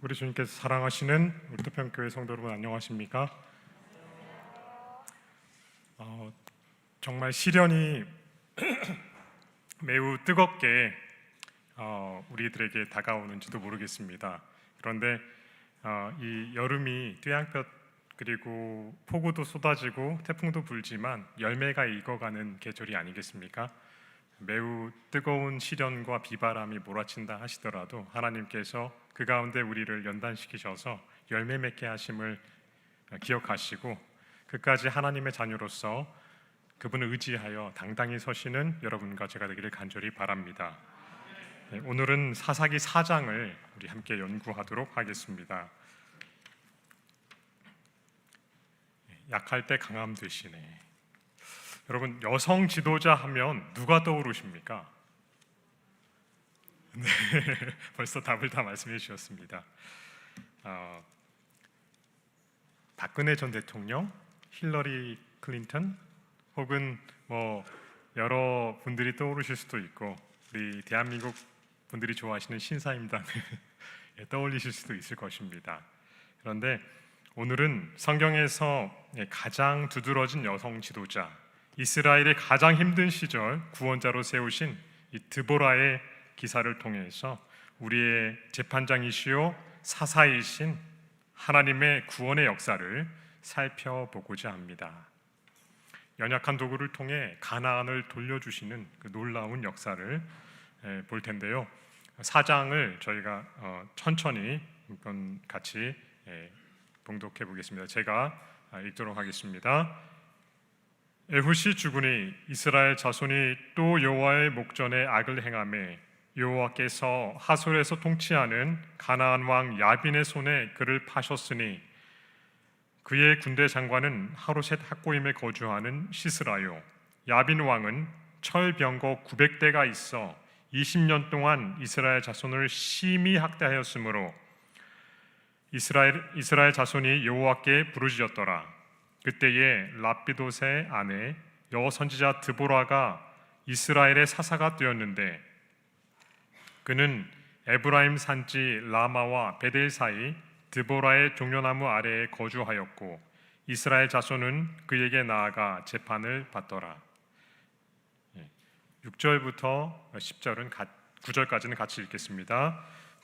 우리 주님께서 사랑하시는 우리 토평교회 성도 여러분, 안녕하십니까? 정말 시련이 매우 뜨겁게 우리들에게 다가오는지도 모르겠습니다. 그런데 이 여름이 뙤양볕 그리고 폭우도 쏟아지고 태풍도 불지만 열매가 익어가는 계절이 아니겠습니까? 매우 뜨거운 시련과 비바람이 몰아친다 하시더라도 하나님께서 그 가운데 우리를 연단시키셔서 열매 맺게 하심을 기억하시고 끝까지 하나님의 자녀로서 그분을 의지하여 당당히 서시는 여러분과 제가 되기를 간절히 바랍니다. 오늘은 사사기 4장을 우리 함께 연구하도록 하겠습니다. 약할 때 강함 되시네. 여러분, 여성 지도자 하면 누가 떠오르십니까? 네, 벌써 답을 다 말씀해 주셨습니다. 박근혜 전 대통령, 힐러리 클린턴, 혹은 여러 분들이 떠오르실 수도 있고 우리 대한민국 분들이 좋아하시는 신사임당을 떠올리실 수도 있을 것입니다. 그런데 오늘은 성경에서 가장 두드러진 여성 지도자, 이스라엘의 가장 힘든 시절 구원자로 세우신 이 드보라의 기사를 통해서 우리의 재판장이시요 사사이신 하나님의 구원의 역사를 살펴보고자 합니다. 연약한 도구를 통해 가나안을 돌려주시는 그 놀라운 역사를 볼 텐데요. 4장을 저희가 천천히 같이 봉독해 보겠습니다. 제가 읽도록 하겠습니다. 에훗이 죽으니 이스라엘 자손이 또 여호와의 목전에 악을 행하매 여호와께서 하솔에서 통치하는 가나안 왕 야빈의 손에 그를 파셨으니 그의 군대 장관은 하로셋 학고임에 거주하는 시스라요. 야빈 왕은 철병거 900대가 있어 20년 동안 이스라엘 자손을 심히 학대하였으므로 이스라엘 자손이 여호와께 부르짖었더라. 그때에 랍비돗의 아내 여선지자 드보라가 이스라엘의 사사가 되었는데 그는 에브라임 산지 라마와 베델 사이 드보라의 종려나무 아래에 거주하였고 이스라엘 자손은 그에게 나아가 재판을 받더라. 6절부터 10절은 9절까지는 같이 읽겠습니다.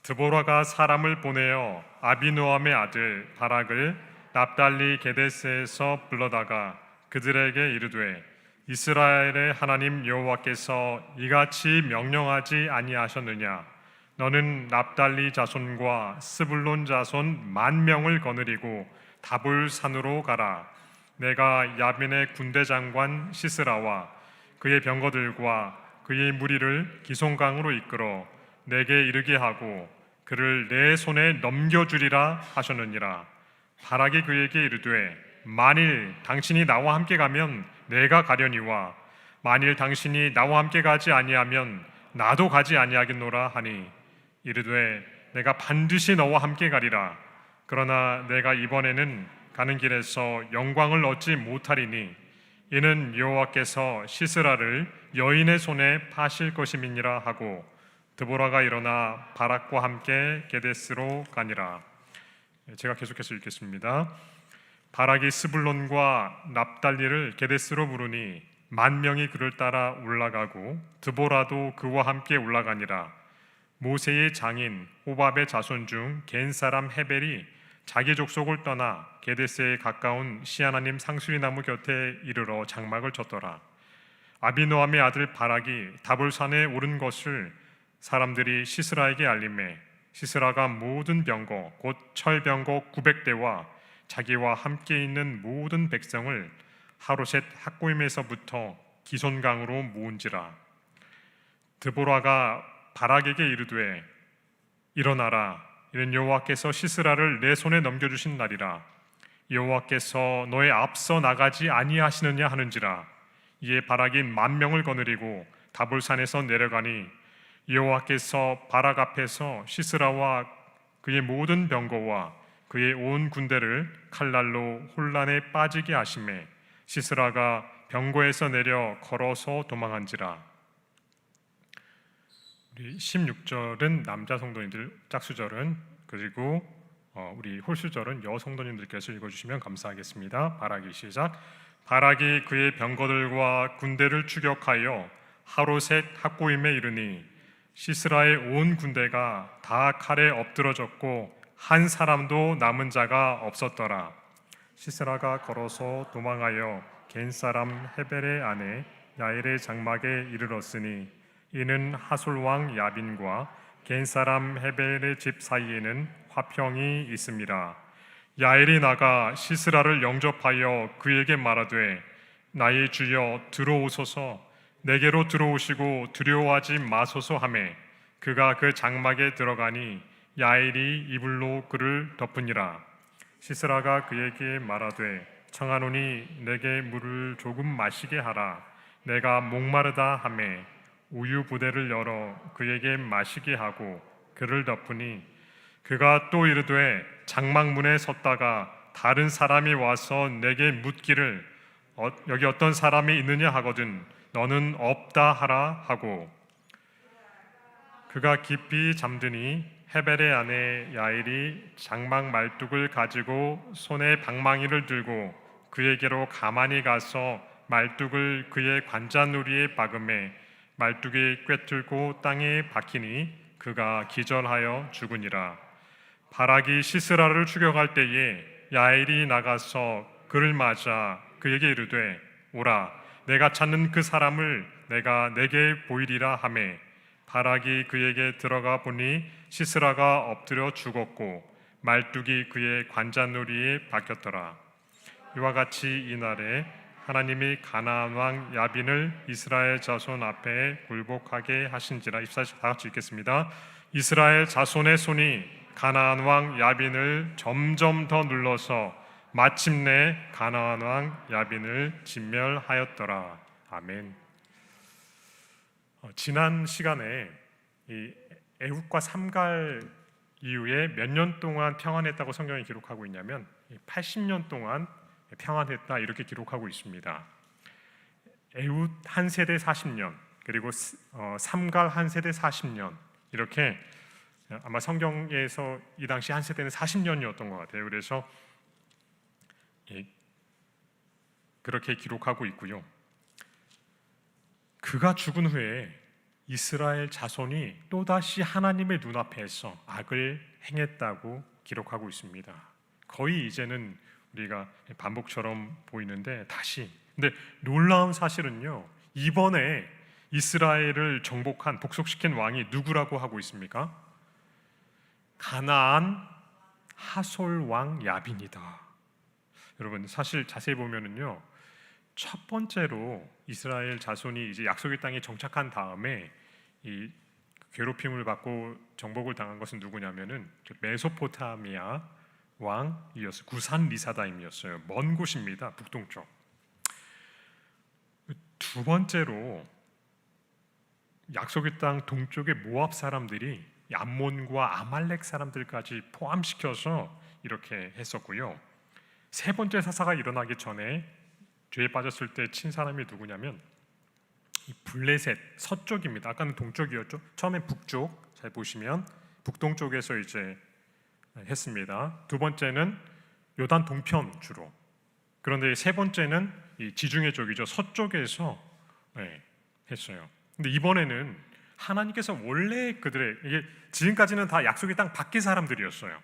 드보라가 사람을 보내어 아비노함의 아들 바락을 납달리 게데스에서 불러다가 그들에게 이르되 이스라엘의 하나님 여호와께서 이같이 명령하지 아니하셨느냐? 너는 납달리 자손과 스불론 자손 10,000명을 거느리고 다볼 산으로 가라. 내가 야빈의 군대 장관 시스라와 그의 병거들과 그의 무리를 기송강으로 이끌어 내게 이르게 하고 그를 내 손에 넘겨주리라 하셨느니라. 바락이 그에게 이르되 만일 당신이 나와 함께 가면 내가 가려니와 만일 당신이 나와 함께 가지 아니하면 나도 가지 아니하겠노라 하니 이르되 내가 반드시 너와 함께 가리라. 그러나 내가 이번에는 가는 길에서 영광을 얻지 못하리니 이는 여호와께서 시스라를 여인의 손에 파실 것임이니라 하고 드보라가 일어나 바락과 함께 게데스로 가니라. 제가 계속해서 읽겠습니다. 바락이 스불론과 납달리를 게데스로 부르니 10,000명이 그를 따라 올라가고 드보라도 그와 함께 올라가니라. 모세의 장인 호밥의 자손 중 겐 사람 헤벨이 자기 족속을 떠나 게데스에 가까운 시아나님 상수리 나무 곁에 이르러 장막을 쳤더라. 아비노함의 아들 바락이 다볼산에 오른 것을 사람들이 시스라에게 알림해 시스라가 모든 병거 곧 철병거 900대와 자기와 함께 있는 모든 백성을 하로셋 학고임에서부터 기손강으로 모은지라. 드보라가 바락에게 이르되 일어나라. 이는 여호와께서 시스라를 내 손에 넘겨주신 날이라. 여호와께서 너의 앞서 나가지 아니하시느냐 하는지라. 이에 바락이 10,000명을 거느리고 다볼산에서 내려가니 여호와께서 바락 앞에서 시스라와 그의 모든 병거와 그의 온 군대를 칼날로 혼란에 빠지게 하심에 시스라가 병거에서 내려 걸어서 도망한지라. 16절은 남자 성도님들, 짝수절은 그리고 우리 홀수절은 여성도님들께서 읽어주시면 감사하겠습니다. 바라기 시작. 바락이 그의 병거들과 군대를 추격하여 하로셋 학고임에 이르니 시스라의 온 군대가 다 칼에 엎드러졌고 한 사람도 남은 자가 없었더라. 시스라가 걸어서 도망하여 겐 사람 헤벨의 아내 야엘의 장막에 이르렀으니 이는 하솔 왕 야빈과 겐 사람 헤벨의 집 사이에는 화평이 있음이라. 야엘이 나가 시스라를 영접하여 그에게 말하되 나의 주여 들어오소서, 내게로 들어오시고 두려워하지 마소서 하매 그가 그 장막에 들어가니 야엘이 이불로 그를 덮으니라. 시스라가 그에게 말하되 청하노니 내게 물을 조금 마시게 하라. 내가 목마르다 하매 우유 부대를 열어 그에게 마시게 하고 그를 덮으니 그가 또 이르되 장막문에 섰다가 다른 사람이 와서 내게 묻기를 여기 어떤 사람이 있느냐 하거든 너는 없다 하라 하고 그가 깊이 잠드니 헤벨의 아내 야엘이 장막 말뚝을 가지고 손에 방망이를 들고 그에게로 가만히 가서 말뚝을 그의 관자놀이에 박음에 말뚝이 꿰뚫고 땅에 박히니 그가 기절하여 죽으니라. 바락이 시스라를 추격할 때에 야엘이 나가서 그를 맞아 그에게 이르되 오라, 내가 찾는 그 사람을 내가 내게 보이리라 하매 바락이 그에게 들어가 보니 시스라가 엎드려 죽었고 말뚝이 그의 관자놀이에 박혔더라. 이와 같이 이날에 하나님이 가나안 왕 야빈을 이스라엘 자손 앞에 굴복하게 하신지라. 24절 다 같이 읽겠습니다. 이스라엘 자손의 손이 가나안 왕 야빈을 점점 더 눌러서 마침내 가나안 왕 야빈을 진멸하였더라. 아멘. 지난 시간에 이 애굽과 삼갈 이후에 몇 년 동안 평안했다고 성경이 기록하고 있냐면 80년 동안 평안했다 이렇게 기록하고 있습니다. 애굽 한 세대 40년 그리고 삼갈 한 세대 40년 이렇게 아마 성경에서 이 당시 한 세대는 40년이었던 것 같아요. 그래서 그렇게 기록하고 있고요. 그가 죽은 후에 이스라엘 자손이 또다시 하나님의 눈앞에서 악을 행했다고 기록하고 있습니다. 거의 이제는 우리가 반복처럼 보이는데 다시. 근데 놀라운 사실은요, 이번에 이스라엘을 정복한 복속시킨 왕이 누구라고 하고 있습니까? 가나안 하솔 왕 야빈이다. 여러분 사실 자세히 보면은요, 첫 번째로 이스라엘 자손이 이제 약속의 땅에 정착한 다음에 이 괴롭힘을 받고 정복을 당한 것은 누구냐면은 메소포타미아 왕이었어요. 구산 리사다임이었어요. 먼 곳입니다. 북동쪽. 두 번째로 약속의 땅 동쪽의 모압 사람들이 암몬과 아말렉 사람들까지 포함시켜서 이렇게 했었고요. 세 번째 사사가 일어나기 전에 죄에 빠졌을 때 친 사람이 누구냐면 이 블레셋 서쪽입니다. 아까는 동쪽이었죠. 처음엔 북쪽. 잘 보시면 북동쪽에서 이제 했습니다. 두 번째는 요단 동편 주로. 그런데 세 번째는 이 지중해 쪽이죠. 서쪽에서 했어요. 근데 이번에는 하나님께서 원래 그들의 이게 지금까지는 다 약속의 땅 밖의 사람들이었어요.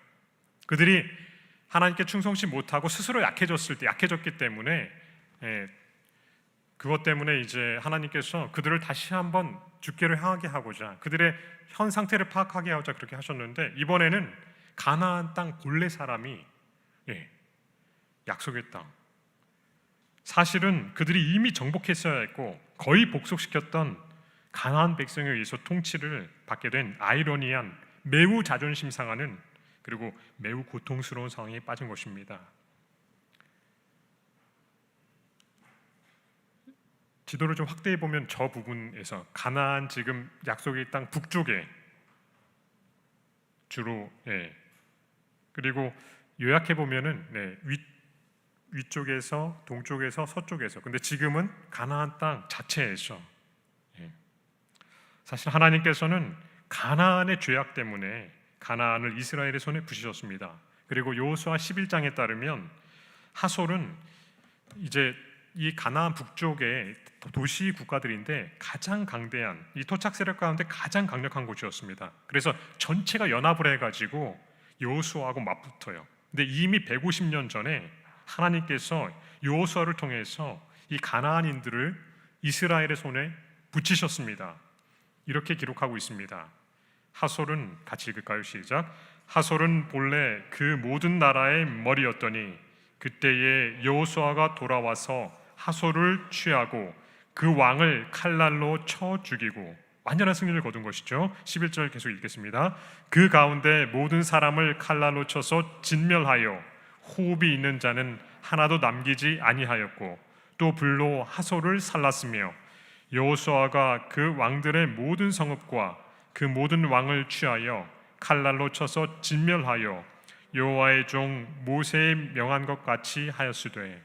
그들이 하나님께 충성치 못하고 스스로 약해졌기 때문에 그것 때문에 이제 하나님께서 그들을 다시 한번 주께로 향하게 하고자 그들의 현 상태를 파악하게 하고자 그렇게 하셨는데 이번에는 가나안 땅 본래 사람이 약속의 땅 사실은 그들이 이미 정복했어야 했고 거의 복속시켰던 가나안 백성에 의해서 통치를 받게 된 아이러니한 매우 자존심 상하는 그리고 매우 고통스러운 상황에 빠진 것입니다. 지도를 좀 확대해 보면 저 부분에서 가나안 지금 약속의 땅 북쪽에 주로 그리고 요약해 보면은 위쪽에서 동쪽에서 서쪽에서 근데 지금은 가나안 땅 자체에서 사실 하나님께서는 가나안의 죄악 때문에 가나안을 이스라엘의 손에 붙이셨습니다. 그리고 여호수아 11장에 따르면 하솔은 이제 이 가나안 북쪽의 도시 국가들인데 가장 강대한 이 토착 세력 가운데 가장 강력한 곳이었습니다. 그래서 전체가 연합을 해가지고 여호수아하고 맞붙어요. 근데 이미 150년 전에 하나님께서 여호수아를 통해서 이 가나안인들을 이스라엘의 손에 붙이셨습니다. 이렇게 기록하고 있습니다. 하솔은 같이 읽을까요? 시작. 하솔은 본래 그 모든 나라의 머리였더니 그때에 여호수아가 돌아와서 하솔을 취하고 그 왕을 칼날로 쳐 죽이고 완전한 승리를 거둔 것이죠. 11절 계속 읽겠습니다. 그 가운데 모든 사람을 칼날로 쳐서 진멸하여 호흡이 있는 자는 하나도 남기지 아니하였고 또 불로 하솔을 살랐으며 여호수아가 그 왕들의 모든 성읍과 그 모든 왕을 취하여 칼날로 쳐서 진멸하여 여호와의 종 모세의 명한 것 같이 하였으되.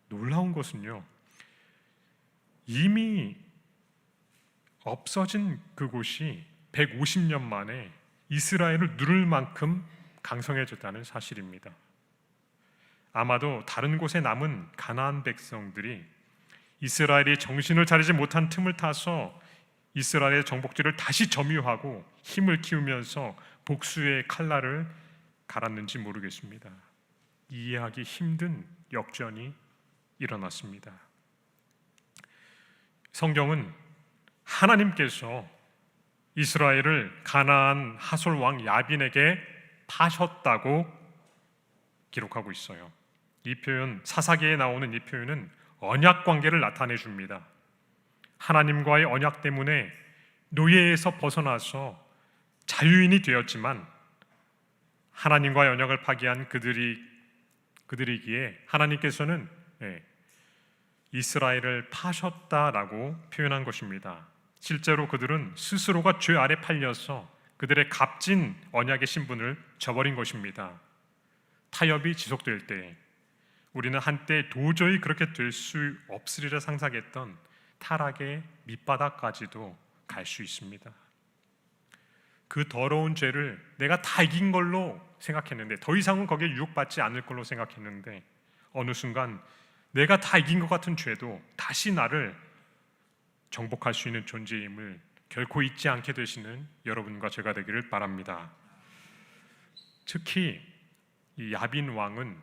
놀라운 것은요, 이미 없어진 그곳이 150년 만에 이스라엘을 누를 만큼 강성해졌다는 사실입니다. 아마도 다른 곳에 남은 가나안 백성들이 이스라엘이 정신을 차리지 못한 틈을 타서 이스라엘의 정복지를 다시 점유하고 힘을 키우면서 복수의 칼날을 갈았는지 모르겠습니다. 이해하기 힘든 역전이 일어났습니다. 성경은 하나님께서 이스라엘을 가나안 하솔 왕 야빈에게 파셨다고 기록하고 있어요. 이 표현, 사사기에 나오는 이 표현은 언약 관계를 나타내 줍니다. 하나님과의 언약 때문에 노예에서 벗어나서 자유인이 되었지만 하나님과의 언약을 파기한 그들이기에 하나님께서는 이스라엘을 파셨다라고 표현한 것입니다. 실제로 그들은 스스로가 죄 아래 팔려서 그들의 값진 언약의 신분을 저버린 것입니다. 타협이 지속될 때 우리는 한때 도저히 그렇게 될 수 없으리라 상상했던 타락의 밑바닥까지도 갈 수 있습니다. 그 더러운 죄를 내가 다 이긴 걸로 생각했는데, 더 이상은 거기에 유혹받지 않을 걸로 생각했는데, 어느 순간 내가 다 이긴 것 같은 죄도 다시 나를 정복할 수 있는 존재임을 결코 잊지 않게 되시는 여러분과 제가 되기를 바랍니다. 특히 이 야빈 왕은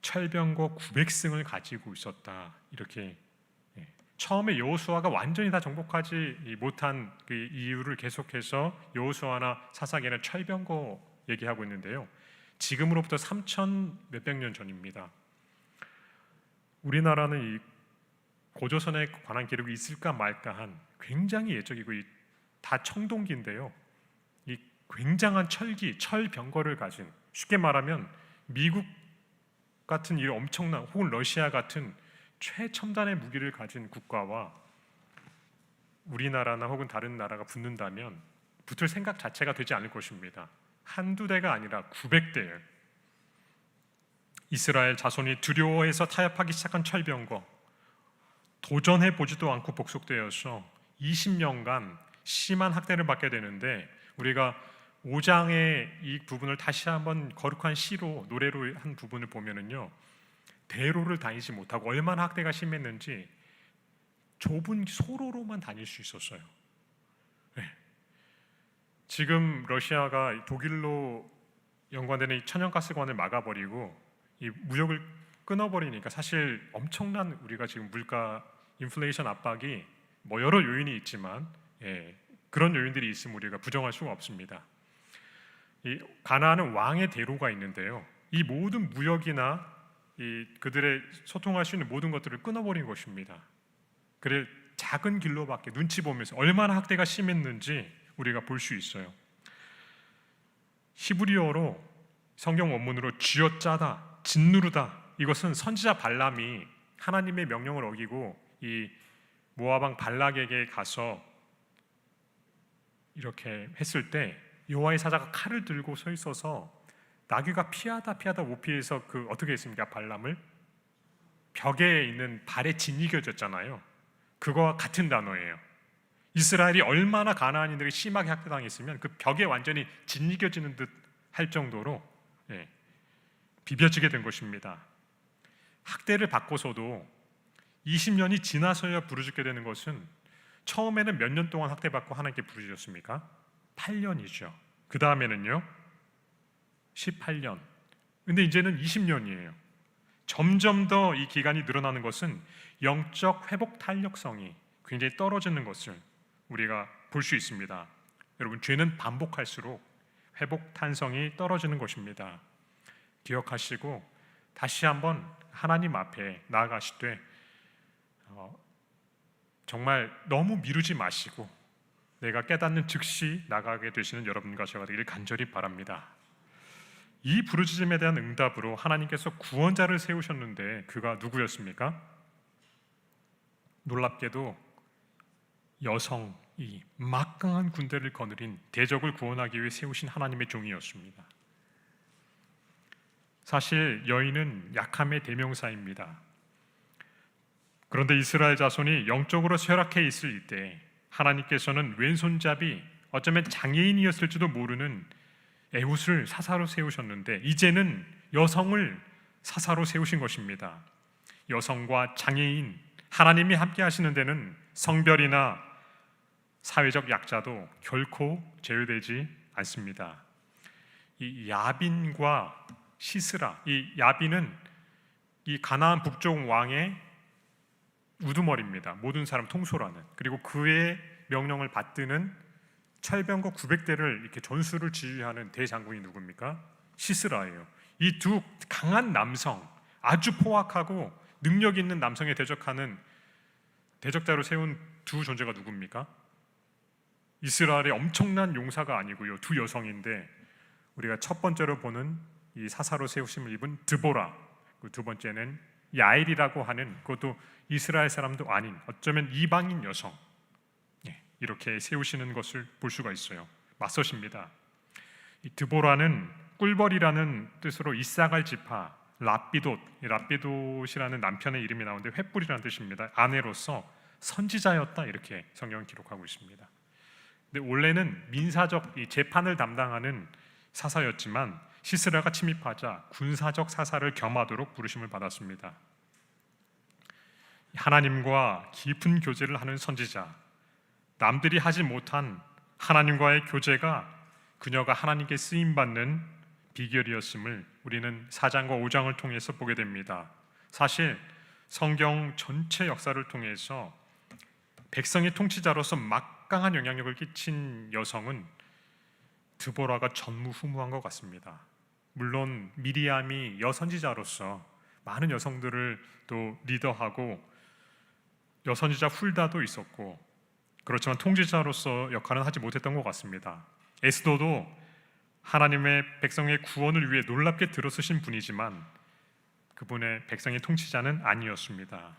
철병거 900승을 가지고 있었다. 이렇게 처음에 여호수아가 완전히 다 정복하지 못한 그 이유를 계속해서 여호수아나 사사기에는 철병거 얘기하고 있는데요. 지금으로부터 3천 몇백 년 전입니다. 우리나라는 이 고조선에 관한 기록이 있을까 말까한 굉장히 예적이고 다 청동기인데요. 이 굉장한 철기, 철병거를 가진, 쉽게 말하면 미국 같은 이 엄청난, 혹은 러시아 같은 최첨단의 무기를 가진 국가와 우리나라나 혹은 다른 나라가 붙는다면 붙을 생각 자체가 되지 않을 것입니다. 한두 대가 아니라 900대예요. 이스라엘 자손이 두려워해서 타협하기 시작한 철병거, 도전해 보지도 않고 복속되어서 20년간 심한 학대를 받게 되는데, 우리가 5장의 이 부분을 다시 한번 거룩한 시로, 노래로 한 부분을 보면은요, 대로를 다니지 못하고 얼마나 학대가 심했는지 좁은 소로로만 다닐 수 있었어요. 지금 러시아가 독일로 연관되는 이 천연가스관을 막아버리고 이 무역을 끊어버리니까 사실 엄청난, 우리가 지금 물가 인플레이션 압박이 뭐 여러 요인이 있지만 그런 요인들이 있으면 우리가 부정할 수가 없습니다. 이 가나안은 왕의 대로가 있는데요, 이 모든 무역이나 이 그들의 소통할 수 있는 모든 것들을 끊어버린 것입니다. 그래 작은 길로밖에 눈치 보면서 얼마나 학대가 심했는지 우리가 볼 수 있어요. 히브리어로 성경 원문으로 쥐어짜다, 짓누르다, 이것은 선지자 발람이 하나님의 명령을 어기고 이 모압왕 발락에게 가서 이렇게 했을 때 여호와의 사자가 칼을 들고 서 있어서 나귀가 피하다 못 피해서 어떻게 했습니까? 발람을 벽에 있는 발에 짓이겨졌잖아요. 그거와 같은 단어예요. 이스라엘이 얼마나 가나안인들에게 심하게 학대당했으면 그 벽에 완전히 짓이겨지는 듯 할 정도로 비벼지게 된 것입니다. 학대를 받고서도 20년이 지나서야 부르짖게 되는 것은, 처음에는 몇 년 동안 학대받고 하나님께 부르짖었습니까? 8년이죠. 그 다음에는요 18년. 근데 이제는 20년이에요. 점점 더 이 기간이 늘어나는 것은 영적 회복 탄력성이 굉장히 떨어지는 것을 우리가 볼 수 있습니다. 여러분, 죄는 반복할수록 회복 탄성이 떨어지는 것입니다. 기억하시고 다시 한번 하나님 앞에 나아가시되 정말 너무 미루지 마시고 내가 깨닫는 즉시 나가게 되시는 여러분과 제가 되기를 간절히 바랍니다. 이 부르짖음에 대한 응답으로 하나님께서 구원자를 세우셨는데 그가 누구였습니까? 놀랍게도 여성이 막강한 군대를 거느린 대적을 구원하기 위해 세우신 하나님의 종이었습니다. 사실 여인은 약함의 대명사입니다. 그런데 이스라엘 자손이 영적으로 쇠락해 있을 때 하나님께서는 왼손잡이, 어쩌면 장애인이었을지도 모르는 에훗을 사사로 세우셨는데 이제는 여성을 사사로 세우신 것입니다. 여성과 장애인, 하나님이 함께 하시는 데는 성별이나 사회적 약자도 결코 제외되지 않습니다. 이 야빈과 시스라, 이 야빈은 이 가나안 북쪽 왕의 우두머리입니다. 모든 사람 통솔하는. 그리고 그의 명령을 받드는 철병거 900대를 이렇게 전술을 지휘하는 대장군이 누굽니까? 시스라예요. 이 두 강한 남성, 아주 포악하고 능력 있는 남성에 대적하는 대적자로 세운 두 존재가 누굽니까? 이스라엘의 엄청난 용사가 아니고요, 두 여성인데 우리가 첫 번째로 보는 이 사사로 세우심을 입은 드보라, 그 두 번째는 야엘이라고 하는, 그것도 이스라엘 사람도 아닌 어쩌면 이방인 여성, 이렇게 세우시는 것을 볼 수가 있어요. 맞서십니다. 이 드보라는 꿀벌이라는 뜻으로 이사갈 지파 랍비돗이라는 남편의 이름이 나오는데 횃불이라는 뜻입니다. 아내로서 선지자였다, 이렇게 성경은 기록하고 있습니다. 근데 원래는 민사적 이 재판을 담당하는 사사였지만 시스라가 침입하자 군사적 사사를 겸하도록 부르심을 받았습니다. 하나님과 깊은 교제를 하는 선지자, 남들이 하지 못한 하나님과의 교제가 그녀가 하나님께 쓰임받는 비결이었음을 우리는 4장과 5장을 통해서 보게 됩니다. 사실 성경 전체 역사를 통해서 백성의 통치자로서 막강한 영향력을 끼친 여성은 드보라가 전무후무한 것 같습니다. 물론 미리암이 여선지자로서 많은 여성들을 또 리더하고 여선지자 훌다도 있었고, 그렇지만 통치자로서 역할은 하지 못했던 것 같습니다. 에스더도 하나님의 백성의 구원을 위해 놀랍게 들어서신 분이지만 그분의 백성의 통치자는 아니었습니다.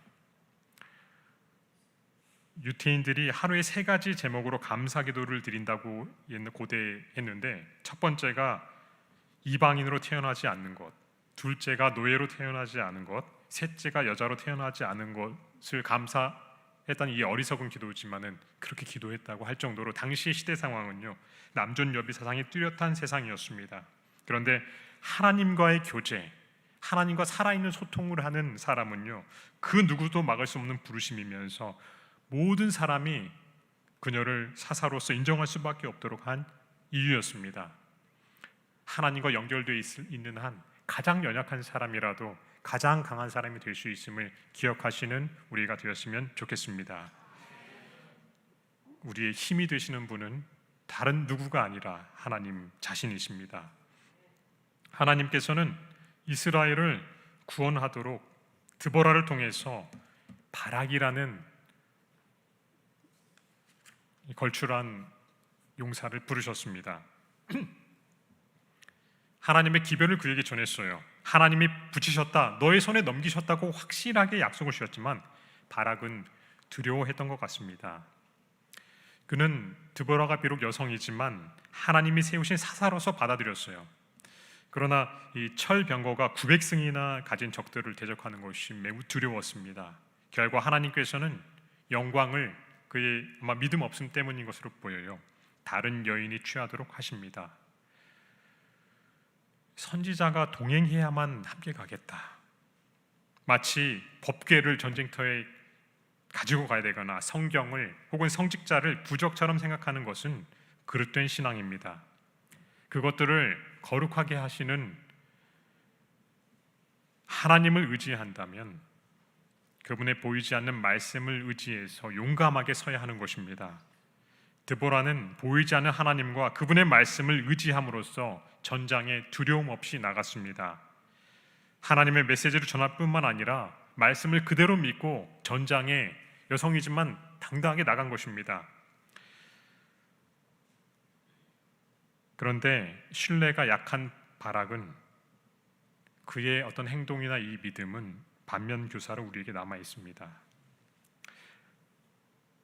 유태인들이 하루에 3가지 제목으로 감사기도를 드린다고 고대했는데, 첫 번째가 이방인으로 태어나지 않는 것, 둘째가 노예로 태어나지 않은 것, 셋째가 여자로 태어나지 않은 것을 감사했다는 이 어리석은 기도지만은 그렇게 기도했다고 할 정도로 당시 시대 상황은요, 남존여비 사상이 뚜렷한 세상이었습니다. 그런데 하나님과의 교제, 하나님과 살아있는 소통을 하는 사람은요, 그 누구도 막을 수 없는 부르심이면서 모든 사람이 그녀를 사사로서 인정할 수밖에 없도록 한 이유였습니다. 하나님과 연결되어 있는 한 가장 연약한 사람이라도 가장 강한 사람이 될 수 있음을 기억하시는 우리가 되었으면 좋겠습니다. 우리의 힘이 되시는 분은 다른 누구가 아니라 하나님 자신이십니다. 하나님께서는 이스라엘을 구원하도록 드보라를 통해서 바락이라는 걸출한 용사를 부르셨습니다. 하나님의 기별을 그에게 전했어요. 하나님이 붙이셨다, 너의 손에 넘기셨다고 확실하게 약속을 주셨지만 바락은 두려워했던 것 같습니다. 그는 드보라가 비록 여성이지만 하나님이 세우신 사사로서 받아들였어요. 그러나 이 철병거가 900승이나 가진 적들을 대적하는 것이 매우 두려웠습니다. 결과 하나님께서는 영광을 그의 아마 믿음 없음 때문인 것으로 보여요. 다른 여인이 취하도록 하십니다. 선지자가 동행해야만 함께 가겠다. 마치 법궤를 전쟁터에 가지고 가야 되거나 성경을 혹은 성직자를 부적처럼 생각하는 것은 그릇된 신앙입니다. 그것들을 거룩하게 하시는 하나님을 의지한다면 그분의 보이지 않는 말씀을 의지해서 용감하게 서야 하는 것입니다. 드보라는 보이지 않는 하나님과 그분의 말씀을 의지함으로써 전장에 두려움 없이 나갔습니다. 하나님의 메시지를 전할 뿐만 아니라 말씀을 그대로 믿고 전장에 여성이지만 당당하게 나간 것입니다. 그런데 신뢰가 약한 바락은 그의 어떤 행동이나 이 믿음은 반면교사로 우리에게 남아 있습니다.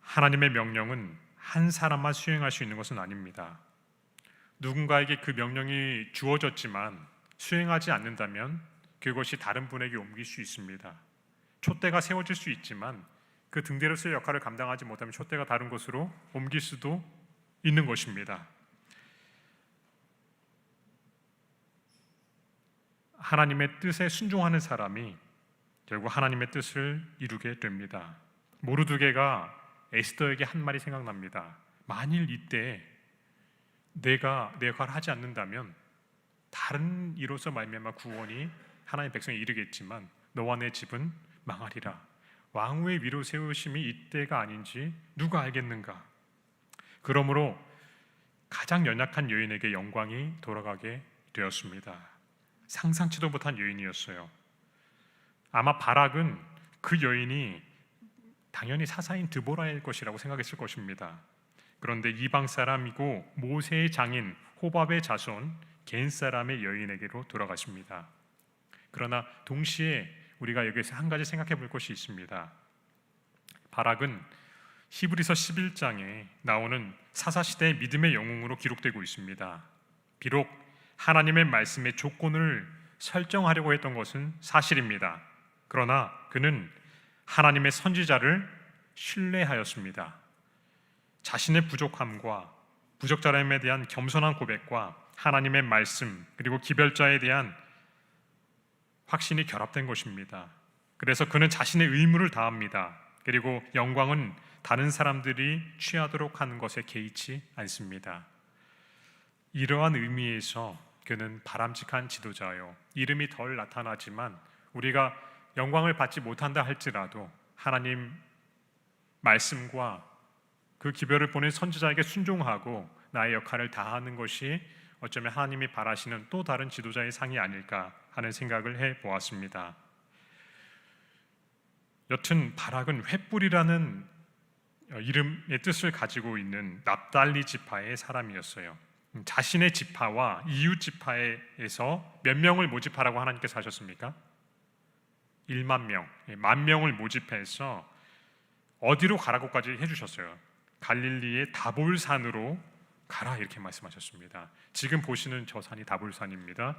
하나님의 명령은 한 사람만 수행할 수 있는 것은 아닙니다. 누군가에게 그 명령이 주어졌지만 수행하지 않는다면 그것이 다른 분에게 옮길 수 있습니다. 촛대가 세워질 수 있지만 그 등대로서의 역할을 감당하지 못하면 촛대가 다른 곳으로 옮길 수도 있는 것입니다. 하나님의 뜻에 순종하는 사람이 결국 하나님의 뜻을 이루게 됩니다. 모르드게가 에스더에게 한 말이 생각납니다. 만일 이때 내가 내 역할을 하지 않는다면 다른 이로서 말미암아 구원이 하나님의 백성에 이르겠지만 너와 내 집은 망하리라. 왕후의 위로 세우심이 이때가 아닌지 누가 알겠는가. 그러므로 가장 연약한 여인에게 영광이 돌아가게 되었습니다. 상상치도 못한 여인이었어요. 아마 바락은 그 여인이 당연히 사사인 드보라일 것이라고 생각했을 것입니다. 그런데 이방 사람이고 모세의 장인 호밥의 자손 겐 사람의 여인에게로 돌아갔습니다. 그러나 동시에 우리가 여기서 한 가지 생각해 볼 것이 있습니다. 바락은 히브리서 11장에 나오는 사사시대의 믿음의 영웅으로 기록되고 있습니다. 비록 하나님의 말씀의 조건을 설정하려고 했던 것은 사실입니다. 그러나 그는 하나님의 선지자를 신뢰하였습니다. 자신의 부족함과 부적절함에 대한 겸손한 고백과 하나님의 말씀 그리고 기별자에 대한 확신이 결합된 것입니다. 그래서 그는 자신의 의무를 다합니다. 그리고 영광은 다른 사람들이 취하도록 하는 것에 개의치 않습니다. 이러한 의미에서 그는 바람직한 지도자요. 이름이 덜 나타나지만 우리가 영광을 받지 못한다 할지라도 하나님 말씀과 그 기별을 보낸 선지자에게 순종하고 나의 역할을 다하는 것이 어쩌면 하나님이 바라시는 또 다른 지도자의 상이 아닐까 하는 생각을 해보았습니다. 여튼 바락은 횃불이라는 이름의 뜻을 가지고 있는 납달리 지파의 사람이었어요. 자신의 지파와 이웃 지파에서 몇 명을 모집하라고 하나님께서 하셨습니까? 1만 명, 10,000명을 모집해서 어디로 가라고까지 해주셨어요. 갈릴리의 다볼산으로 가라 이렇게 말씀하셨습니다. 지금 보시는 저 산이 다볼산입니다.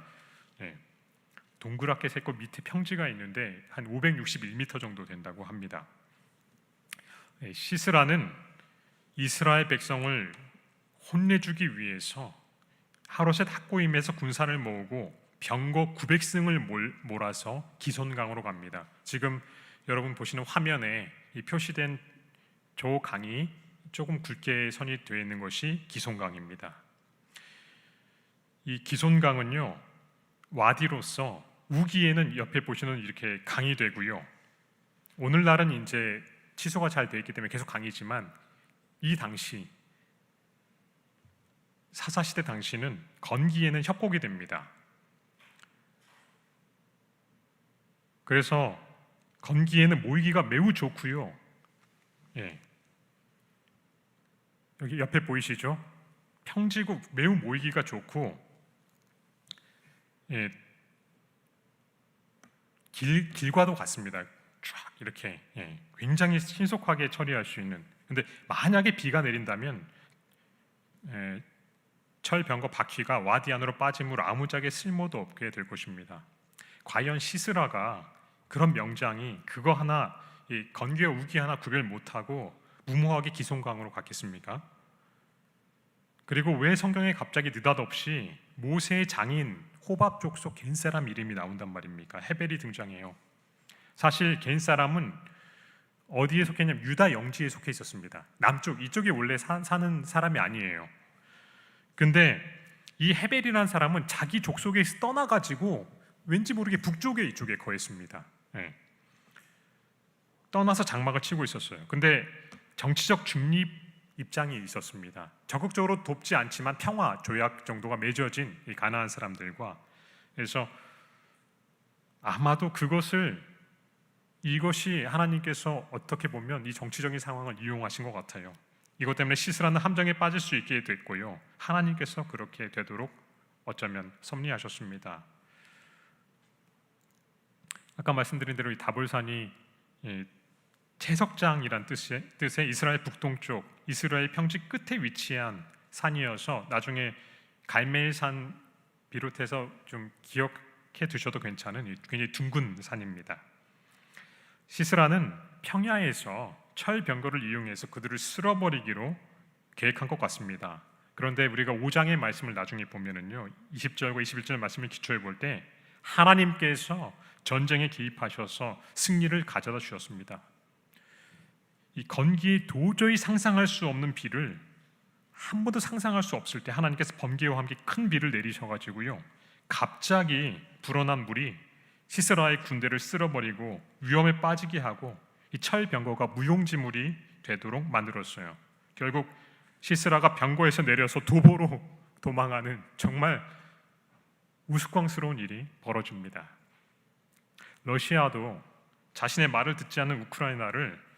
동그랗게 셋고 밑에 평지가 있는데 한 561m 정도 된다고 합니다. 시스라는 이스라엘 백성을 혼내주기 위해서 하롯셋 학고임에서 군사를 모으고 병거 900승을 몰아서 기손강으로 갑니다. 지금 여러분 보시는 화면에 이 표시된 저 강이 조금 굵게 선이 되어 있는 것이 기손강입니다. 이 기손강은요 와디로서 우기에는 옆에 보시는 이렇게 강이 되고요. 오늘날은 이제 취소가 잘 되어 있기 때문에 계속 강이지만 이 당시 사사시대 당시는 건기에는 협곡이 됩니다. 그래서 건기에는 모이기가 매우 좋고요. 여기 옆에 보이시죠? 평지고 매우 모이기가 좋고 길과도 같습니다. 쫙 이렇게 굉장히 신속하게 처리할 수 있는. 근데 만약에 비가 내린다면 철병거 바퀴가 와디 안으로 빠짐으로 아무짝에 쓸모도 없게 될 것입니다. 과연 시스라가 그런 명장이 그거 하나 건기와 우기 하나 구별 못하고 무모하게 기송강으로 갔겠습니까? 그리고 왜 성경에 갑자기 느닷없이 모세의 장인 호밥 족속 겐 사람 이름이 나온단 말입니까? 헤벨이 등장해요. 사실 겐 사람은 어디에 속했냐면 유다 영지에 속해 있었습니다. 남쪽, 이쪽이 원래 사는 사람이 아니에요. 근데 이 헤벨이라는 사람은 자기 족속에서 떠나가지고 왠지 모르게 북쪽에 이쪽에 거했습니다. 네. 떠나서 장막을 치고 있었어요. 근데 정치적 중립 입장이 있었습니다. 적극적으로 돕지 않지만 평화 조약 정도가 맺어진 이 가나안 사람들과, 그래서 아마도 이것이 하나님께서 어떻게 보면 이 정치적인 상황을 이용하신 것 같아요. 이것 때문에 시스라는 함정에 빠질 수 있게 됐고요, 하나님께서 그렇게 되도록 어쩌면 섭리하셨습니다. 아까 말씀드린 대로 이 다볼산이 채석장이란 뜻의 이스라엘 북동쪽, 이스라엘 평지 끝에 위치한 산이어서 나중에 갈멜산 비롯해서 좀 기억해 두셔도 괜찮은 굉장히 둥근 산입니다. 시스라는 평야에서 철병거를 이용해서 그들을 쓸어버리기로 계획한 것 같습니다. 그런데 우리가 5장의 말씀을 나중에 보면은요, 20절과 21절 말씀을 기초해 볼 때 하나님께서 전쟁에 개입하셔서 승리를 가져다 주셨습니다. 이 건기에 도저히 상상할 수 없는 비를, 한 번도 상상할 수 없을 때 하나님께서 번개와 함께 큰 비를 내리셔가지고요, 갑자기 불어난 물이 시스라의 군대를 쓸어버리고 위험에 빠지게 하고 이 철병거가 무용지물이 되도록 만들었어요. 결국 시스라가 병거에서 내려서 도보로 도망하는 정말 우스꽝스러운 일이 벌어집니다. 러시아도 자신의 말을 듣지 않는 우크라이나를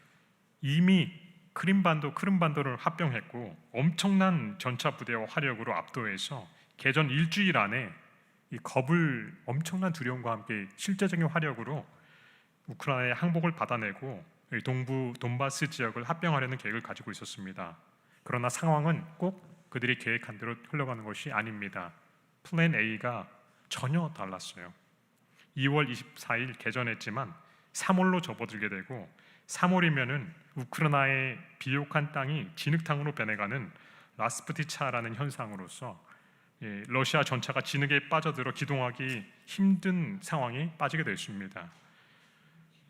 이미 크림반도를 합병했고 엄청난 전차 부대와 화력으로 압도해서 개전 일주일 안에 이 엄청난 두려움과 함께 실제적인 화력으로 우크라이나의 항복을 받아내고 동부 돈바스 지역을 합병하려는 계획을 가지고 있었습니다. 그러나 상황은 꼭 그들이 계획한 대로 흘러가는 것이 아닙니다. 플랜 A가 전혀 달랐어요. 2월 24일 개전했지만 3월로 접어들게 되고 3월이면은 우크라이나의 비옥한 땅이 진흙탕으로 변해가는 라스푸티차라는 현상으로서 러시아 전차가 진흙에 빠져들어 기동하기 힘든 상황에 빠지게 됐습니다.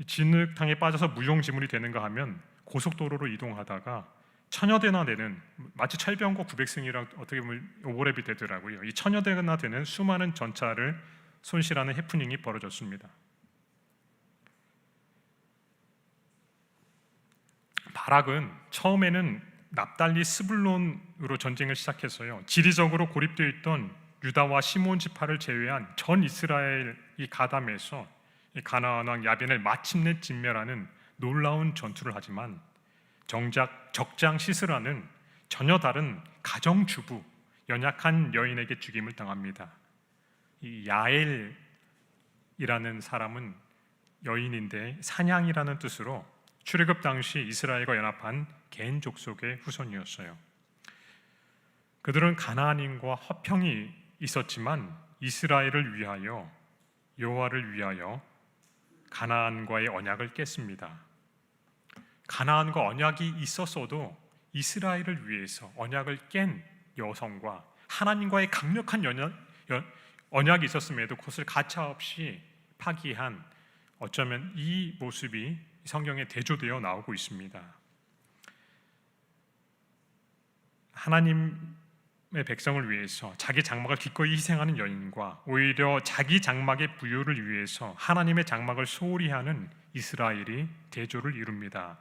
진흙탕에 빠져서 무용지물이 되는가 하면 고속도로로 이동하다가 천여 대나 되는, 마치 철병거 900승이랑 어떻게 보면 오버랩이 되더라고요. 이 천여 대나 되는 수많은 전차를 손실하는 해프닝이 벌어졌습니다. 바락은 처음에는 납달리 스불론으로 전쟁을 시작했어요. 지리적으로 고립되어 있던 유다와 시몬 지파를 제외한 전 이스라엘이 가담해서 가나안 왕 야벤을 마침내 진멸하는 놀라운 전투를 하지만 정작 적장 시스라는 전혀 다른 가정주부, 연약한 여인에게 죽임을 당합니다. 이 야엘이라는 사람은 여인인데 사냥이라는 뜻으로 출애굽 당시 이스라엘과 연합한 겐 족속의 후손이었어요. 그들은 가나안인과 화평이 있었지만 이스라엘을 위하여, 여호와를 위하여 가나안과의 언약을 깼습니다. 가나안과 언약이 있었어도 이스라엘을 위해서 언약을 깬 여성과 하나님과의 강력한 언약이 있었음에도 그것을 가차없이 파기한, 어쩌면 이 모습이 성경에 대조되어 나오고 있습니다. 하나님의 백성을 위해서 자기 장막을 기꺼이 희생하는 여인과 오히려 자기 장막의 부요를 위해서 하나님의 장막을 소홀히 하는 이스라엘이 대조를 이룹니다.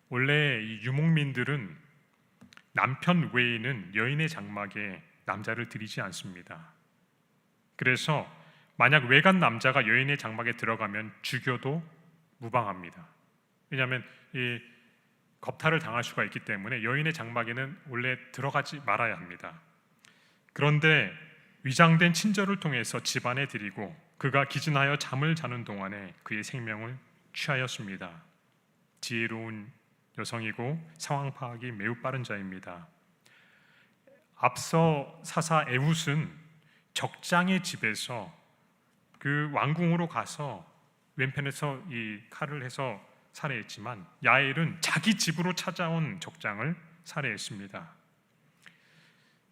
원래 이 유목민들은 남편 외에는 여인의 장막에 남자를 들이지 않습니다. 그래서 만약 외간 남자가 여인의 장막에 들어가면 죽여도 무방합니다. 왜냐하면 이 겁탈을 당할 수가 있기 때문에 여인의 장막에는 원래 들어가지 말아야 합니다. 그런데 위장된 친절을 통해서 집안에 들이고 그가 기진하여 잠을 자는 동안에 그의 생명을 취하였습니다. 지혜로운 여성이고 상황 파악이 매우 빠른 자입니다. 앞서 사사 에훗은 적장의 집에서 그 왕궁으로 가서 왼편에서 이 칼을 해서 살해했지만 야엘은 자기 집으로 찾아온 적장을 살해했습니다.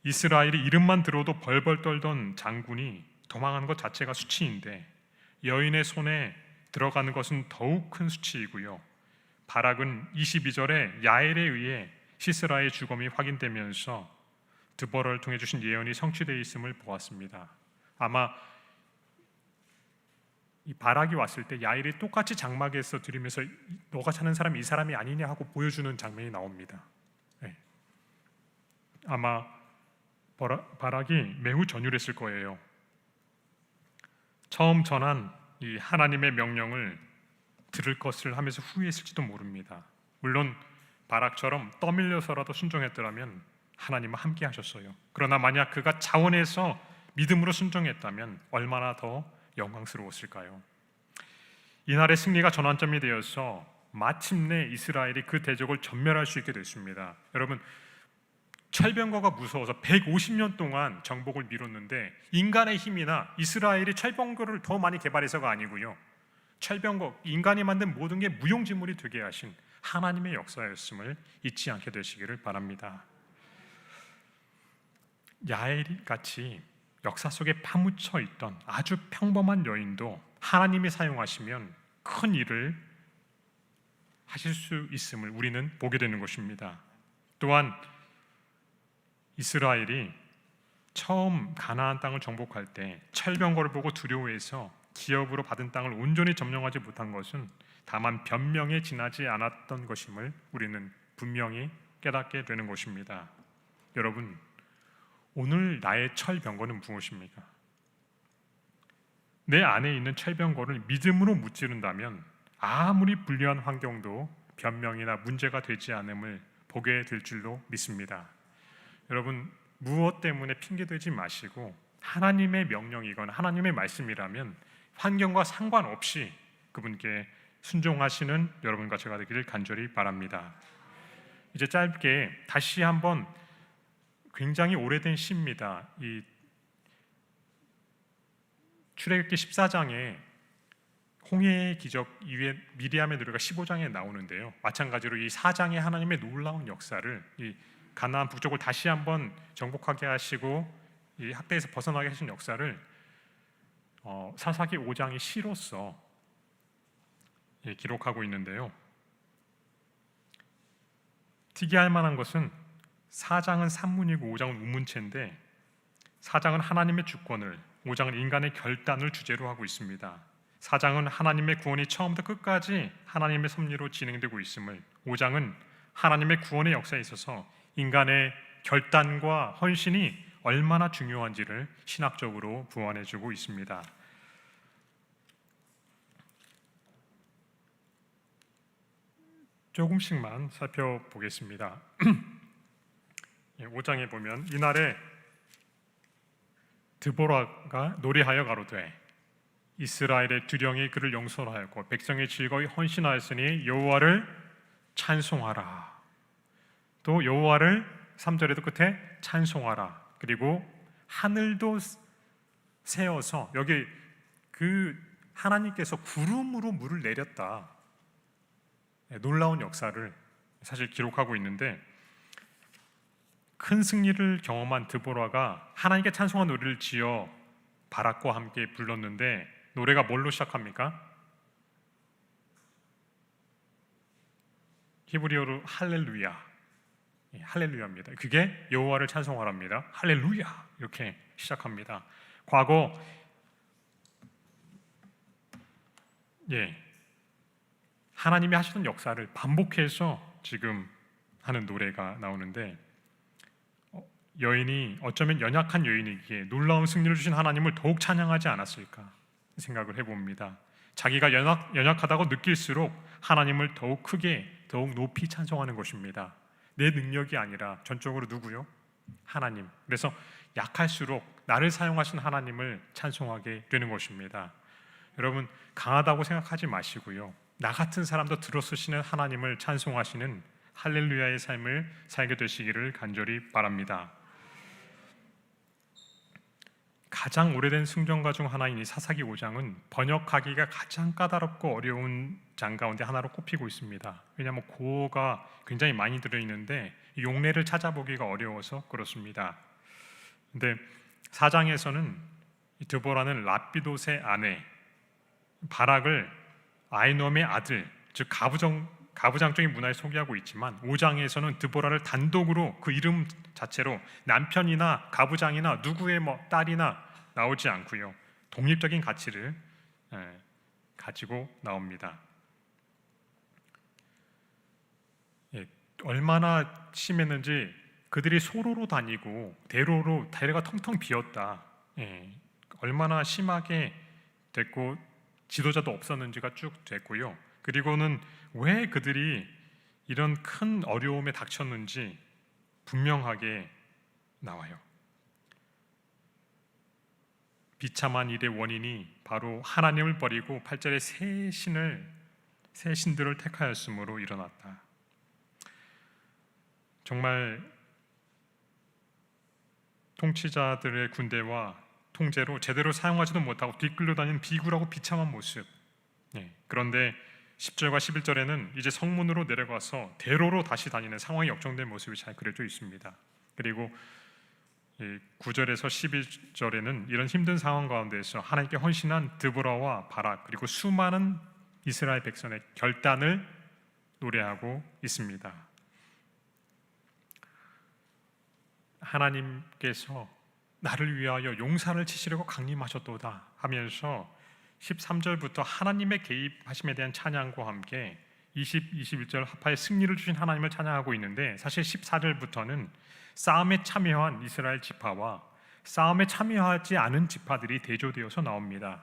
이스라엘이 이름만 들어도 벌벌 떨던 장군이 도망하는 것 자체가 수치인데 여인의 손에 들어가는 것은 더욱 큰 수치이고요. 바락은 22절에 야엘에 의해 시스라의 죽음이 확인되면서 드보라를 통해 주신 예언이 성취되어 있음을 보았습니다. 아마 이 바락이 왔을 때 야엘이 똑같이 장막에서 들으면서 너가 찾는 사람이 이 사람이 아니냐 하고 보여주는 장면이 나옵니다. 네. 아마 바락이 매우 전율했을 거예요. 처음 전한 이 하나님의 명령을 들을 것을 하면서 후회했을지도 모릅니다. 물론 바락처럼 떠밀려서라도 순종했더라면 하나님은 함께 하셨어요. 그러나 만약 그가 자원해서 믿음으로 순종했다면 얼마나 더 영광스러웠을까요? 이날의 승리가 전환점이 되어서 마침내 이스라엘이 그 대적을 전멸할 수 있게 됐습니다. 여러분, 철병거가 무서워서 150년 동안 정복을 미뤘는데 인간의 힘이나 이스라엘이 철병거를 더 많이 개발해서가 아니고요, 철병거, 인간이 만든 모든 게 무용지물이 되게 하신 하나님의 역사였음을 잊지 않게 되시기를 바랍니다. 야엘이 같이 역사 속에 파묻혀 있던 아주 평범한 여인도 하나님이 사용하시면 큰 일을 하실 수 있음을 우리는 보게 되는 것입니다. 또한 이스라엘이 처음 가나안 땅을 정복할 때 철병거를 보고 두려워해서 기업으로 받은 땅을 온전히 점령하지 못한 것은 다만 변명에 지나지 않았던 것임을 우리는 분명히 깨닫게 되는 것입니다. 여러분, 오늘 나의 철병거는 무엇입니까? 내 안에 있는 철병거를 믿음으로 무찌른다면 아무리 불리한 환경도 변명이나 문제가 되지 않음을 보게 될 줄로 믿습니다. 여러분, 무엇 때문에 핑계대지 마시고 하나님의 명령이거나 하나님의 말씀이라면 환경과 상관없이 그분께 순종하시는 여러분과 제가 되기를 간절히 바랍니다. 이제 짧게 다시 한번 굉장히 오래된 시입니다. 이 출애굽기 14장에 홍해의 기적 이후에 미리암의 노래가 15장에 나오는데요. 마찬가지로 이 4장의 하나님의 놀라운 역사를, 이 가나안 북쪽을 다시 한번 정복하게 하시고 이 학대에서 벗어나게 하신 역사를 사사기 5장의 시로서 기록하고 있는데요. 특이할 만한 것은 4장은 산문이고 5장은 우문체인데 4장은 하나님의 주권을, 5장은 인간의 결단을 주제로 하고 있습니다. 4장은 하나님의 구원이 처음부터 끝까지 하나님의 섭리로 진행되고 있음을, 5장은 하나님의 구원의 역사에 있어서 인간의 결단과 헌신이 얼마나 중요한지를 신학적으로 부완해주고 있습니다. 조금씩만 살펴보겠습니다. 5장에 보면 이날에 드보라가 노래하여 가로되 이스라엘의 두령이 그를 용서하였고 백성이 즐거이 헌신하였으니 여호와를 찬송하라. 또 여호와를 3절에도 끝에 찬송하라. 그리고 하늘도 세어서, 여기 그 하나님께서 구름으로 물을 내렸다, 놀라운 역사를 사실 기록하고 있는데, 큰 승리를 경험한 드보라가 하나님께 찬송한 노래를 지어 바락과 함께 불렀는데 노래가 뭘로 시작합니까? 히브리어로 할렐루야, 할렐루야입니다. 그게 여호와를 찬송하랍니다. 할렐루야, 이렇게 시작합니다. 과거 하나님이 하시던 역사를 반복해서 지금 하는 노래가 나오는데, 여인이 어쩌면 연약한 여인이기에 놀라운 승리를 주신 하나님을 더욱 찬양하지 않았을까 생각을 해봅니다. 자기가 연약하다고 느낄수록 하나님을 더욱 크게, 더욱 높이 찬송하는 것입니다. 내 능력이 아니라 전적으로 누구요? 하나님. 그래서 약할수록 나를 사용하신 하나님을 찬송하게 되는 것입니다. 여러분, 강하다고 생각하지 마시고요, 나 같은 사람도 들어쓰시는 하나님을 찬송하시는 할렐루야의 삶을 살게 되시기를 간절히 바랍니다. 가장 오래된 성경가 중 하나인 이 사사기 5장은 번역하기가 가장 까다롭고 어려운 장 가운데 하나로 꼽히고 있습니다. 왜냐하면 고어가 굉장히 많이 들어있는데 용례를 찾아보기가 어려워서 그렇습니다. 근데 4장에서는 드보라는 랍비돗의 아내 바락을 아히노암의 아들, 즉 가부장적인 문화에 소개하고 있지만 5장에서는 드보라를 단독으로 그 이름 자체로 남편이나 가부장이나 누구의 딸이나 나오지 않고요, 독립적인 가치를 가지고 나옵니다. 얼마나 심했는지 그들이 소로로 다니고 대로로 다리가 텅텅 비었다. 얼마나 심하게 됐고 지도자도 없었는지가 쭉 됐고요. 그리고는 왜 그들이 이런 큰 어려움에 닥쳤는지 분명하게 나와요. 비참한 일의 원인이 바로 하나님을 버리고 8절에 새 신들을 택하였으므로 일어났다. 정말 통치자들의 군대와 통제로 제대로 사용하지도 못하고 뒤끌려 다니는 비굴하고 비참한 모습. 그런데 10절과 11절에는 이제 성문으로 내려가서 대로로 다시 다니는 상황이 역정된 모습이 잘 그려져 있습니다. 그리고 9절에서 11절에는 이런 힘든 상황 가운데서 하나님께 헌신한 드보라와 바락 그리고 수많은 이스라엘 백성의 결단을 노래하고 있습니다. 하나님께서 나를 위하여 용사를 치시려고 강림하셨도다 하면서 13절부터 하나님의 개입하심에 대한 찬양과 함께 20, 21절 하파의 승리를 주신 하나님을 찬양하고 있는데, 사실 14절부터는 싸움에 참여한 이스라엘 지파와 싸움에 참여하지 않은 지파들이 대조되어서 나옵니다.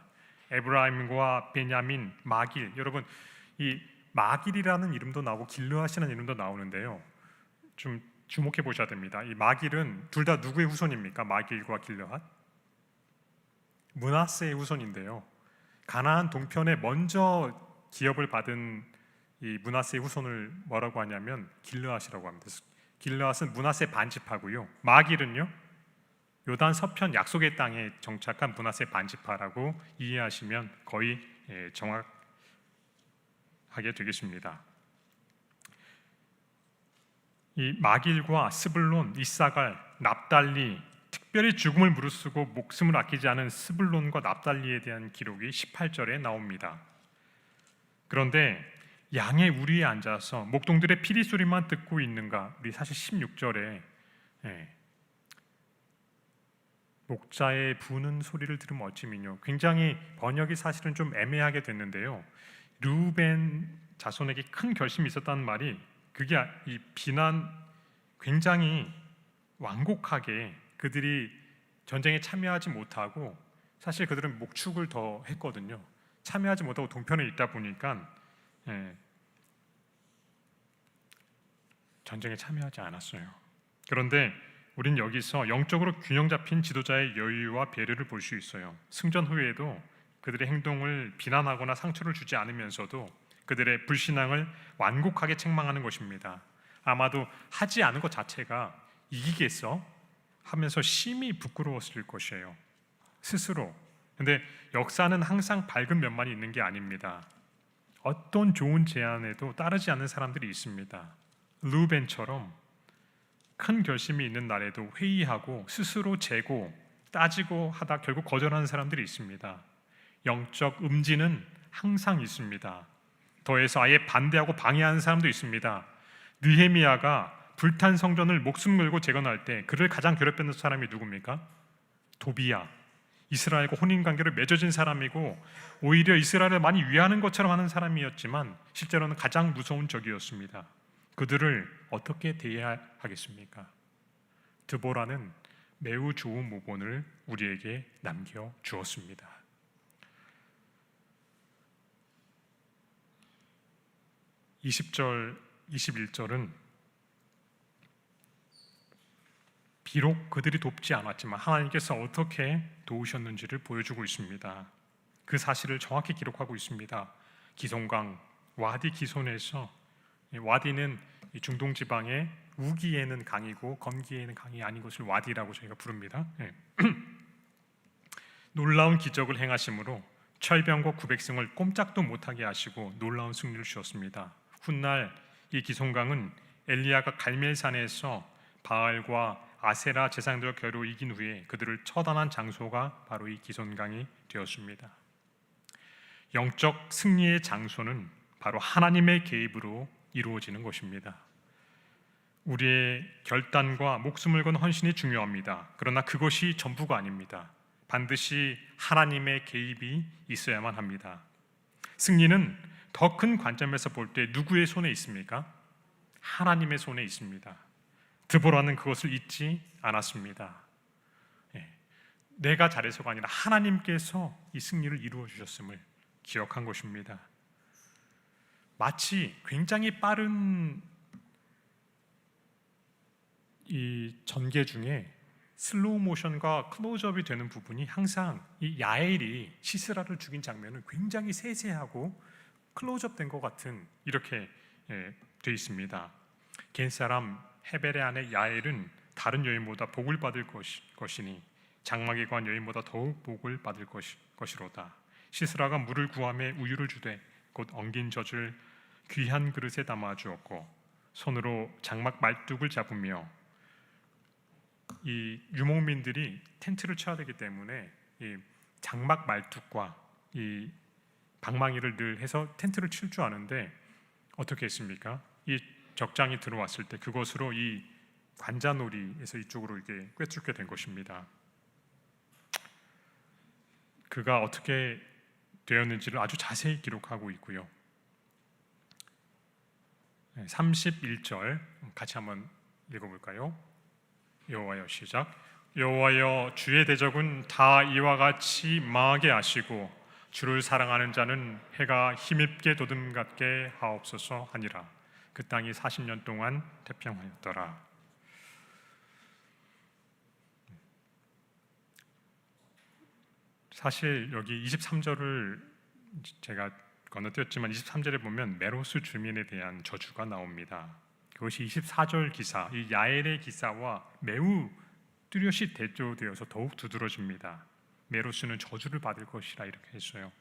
에브라임과 베냐민, 마길, 여러분 이 마길이라는 이름도 나오고 길르앗이라는 이름도 나오는데요, 좀 주목해 보셔야 됩니다. 이 마길은 둘 다 누구의 후손입니까? 마길과 길르앗? 므낫세의 후손인데요, 가나안 동편에 먼저 기업을 받은 이 므낫세의 후손을 뭐라고 하냐면 길르앗이라고 합니다. 길르앗은 므낫세 반지파고요, 마길은요 요단 서편 약속의 땅에 정착한 므낫세 반지파라고 이해하시면 거의 정확하게 되겠습니다. 이 마길과 스불론, 이사갈, 납달리, 특별히 죽음을 무릅쓰고 목숨을 아끼지 않은 스불론과 납달리에 대한 기록이 18절에 나옵니다. 그런데 양의 우리에 앉아서 목동들의 피리 소리만 듣고 있는가? 우리 사실 16절에 목자의 부는 소리를 들으면 어찌미뇨. 굉장히 번역이 사실은 좀 애매하게 됐는데요, 르우벤 자손에게 큰 결심이 있었다는 말이, 그게 이 비난, 굉장히 완곡하게 그들이 전쟁에 참여하지 못하고, 사실 그들은 목축을 더 했거든요. 참여하지 못하고 동편에 있다 보니까 전쟁에 참여하지 않았어요. 그런데 우린 여기서 영적으로 균형 잡힌 지도자의 여유와 배려를 볼 수 있어요. 승전 후에도 그들의 행동을 비난하거나 상처를 주지 않으면서도 그들의 불신앙을 완곡하게 책망하는 것입니다. 아마도 하지 않은 것 자체가 이기겠어? 하면서 심히 부끄러웠을 것이에요, 스스로. 근데 역사는 항상 밝은 면만이 있는 게 아닙니다. 어떤 좋은 제안에도 따르지 않는 사람들이 있습니다. 르우벤처럼 큰 결심이 있는 날에도 회의하고 스스로 재고 따지고 하다 결국 거절하는 사람들이 있습니다. 영적 음지는 항상 있습니다. 더해서 아예 반대하고 방해하는 사람도 있습니다. 느헤미야가 불탄 성전을 목숨 걸고 재건할 때 그를 가장 괴롭혔던 사람이 누굽니까? 도비야. 이스라엘과 혼인관계를 맺어진 사람이고 오히려 이스라엘을 많이 위하는 것처럼 하는 사람이었지만 실제로는 가장 무서운 적이었습니다. 그들을 어떻게 대해야 하겠습니까? 드보라는 매우 좋은 모본을 우리에게 남겨주었습니다. 20절, 21절은 비록 그들이 돕지 않았지만 하나님께서 어떻게 도우셨는지를 보여주고 있습니다. 그 사실을 정확히 기록하고 있습니다. 기손강 와디 기손에서, 와디는 중동 지방의 우기에는 강이고 검기에는 강이 아닌 것을 와디라고 저희가 부릅니다. 놀라운 기적을 행하심으로 철병과 900승을 꼼짝도 못하게 하시고 놀라운 승리를 주었습니다. 훗날 이 기손강은 엘리야가 갈멜산에서 바알과 아세라 제사장들과 겨루 이긴 후에 그들을 처단한 장소가 바로 이 기손강이 되었습니다. 영적 승리의 장소는 바로 하나님의 개입으로 이루어지는 것입니다. 우리의 결단과 목숨을 건 헌신이 중요합니다. 그러나 그것이 전부가 아닙니다. 반드시 하나님의 개입이 있어야만 합니다. 승리는 더 큰 관점에서 볼 때 누구의 손에 있습니까? 하나님의 손에 있습니다. 드보라는 그것을 잊지 않았습니다. 내가 잘해서가 아니라 하나님께서 이 승리를 이루어 주셨음을 기억한 것입니다. 마치 굉장히 빠른 이 전개 중에 슬로우 모션과 클로즈업이 되는 부분이 항상 이 야엘이 시스라를 죽인 장면은 굉장히 세세하고 클로즈업 된 것 같은 이렇게 되어 있습니다. 겐사람 헤벨의 아내 야엘은 다른 여인보다 복을 받을 것이니 장막에 관한 여인보다 더욱 복을 받을 것이로다. 시스라가 물을 구하며 우유를 주되 곧 엉긴 젖을 귀한 그릇에 담아 주었고 손으로 장막 말뚝을 잡으며 이 유목민들이 텐트를 쳐야 되기 때문에 이 장막 말뚝과 이 방망이를 늘 해서 텐트를 칠 줄 아는데 어떻게 했습니까? 이 적장이 들어왔을 때 그것으로 이 관자놀이에서 이쪽으로 이게 꿰뚫게 된 것입니다. 그가 어떻게 되었는지를 아주 자세히 기록하고 있고요. 31절 같이 한번 읽어볼까요? 여호와여 시작. 여호와여 주의 대적은 다 이와 같이 망하게 하시고 주를 사랑하는 자는 해가 힘입게 도듬같게 하옵소서 하니라. 그 땅이 40년 동안 태평하였더라. 사실 여기 23절을 제가 건너뛰었지만 23절에 보면 메로스 주민에 대한 저주가 나옵니다. 그것이 24절 기사, 이 야엘의 기사와 매우 뚜렷이 대조되어서 더욱 두드러집니다. 메로스는 저주를 받을 것이라 이렇게 했어요.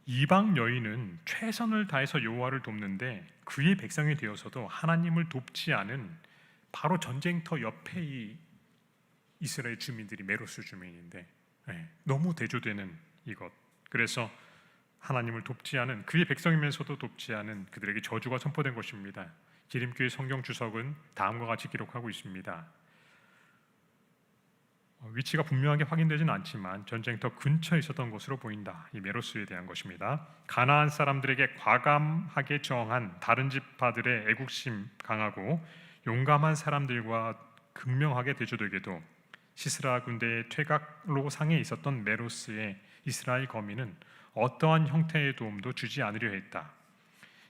이방 여인은 최선을 다해서 여호와를 돕는데 그의 백성이 되어서도 하나님을 돕지 않은 바로 전쟁터 옆에 이 이스라엘 주민들이 메로스 주민인데 너무 대조되는 이것. 그래서 하나님을 돕지 않은 그의 백성이면서도 돕지 않은 그들에게 저주가 선포된 것입니다. 기림교회 성경 주석은 다음과 같이 기록하고 있습니다. 위치가 분명하게 확인되지는 않지만 전쟁터 근처에 있었던 것으로 보인다. 이 메로스에 대한 것입니다. 가나안 사람들에게 과감하게 저항한 다른 지파들의 애국심 강하고 용감한 사람들과 극명하게 대조되게도 시스라 군대의 퇴각로 상에 있었던 메로스의 이스라엘 거민은 어떠한 형태의 도움도 주지 않으려 했다.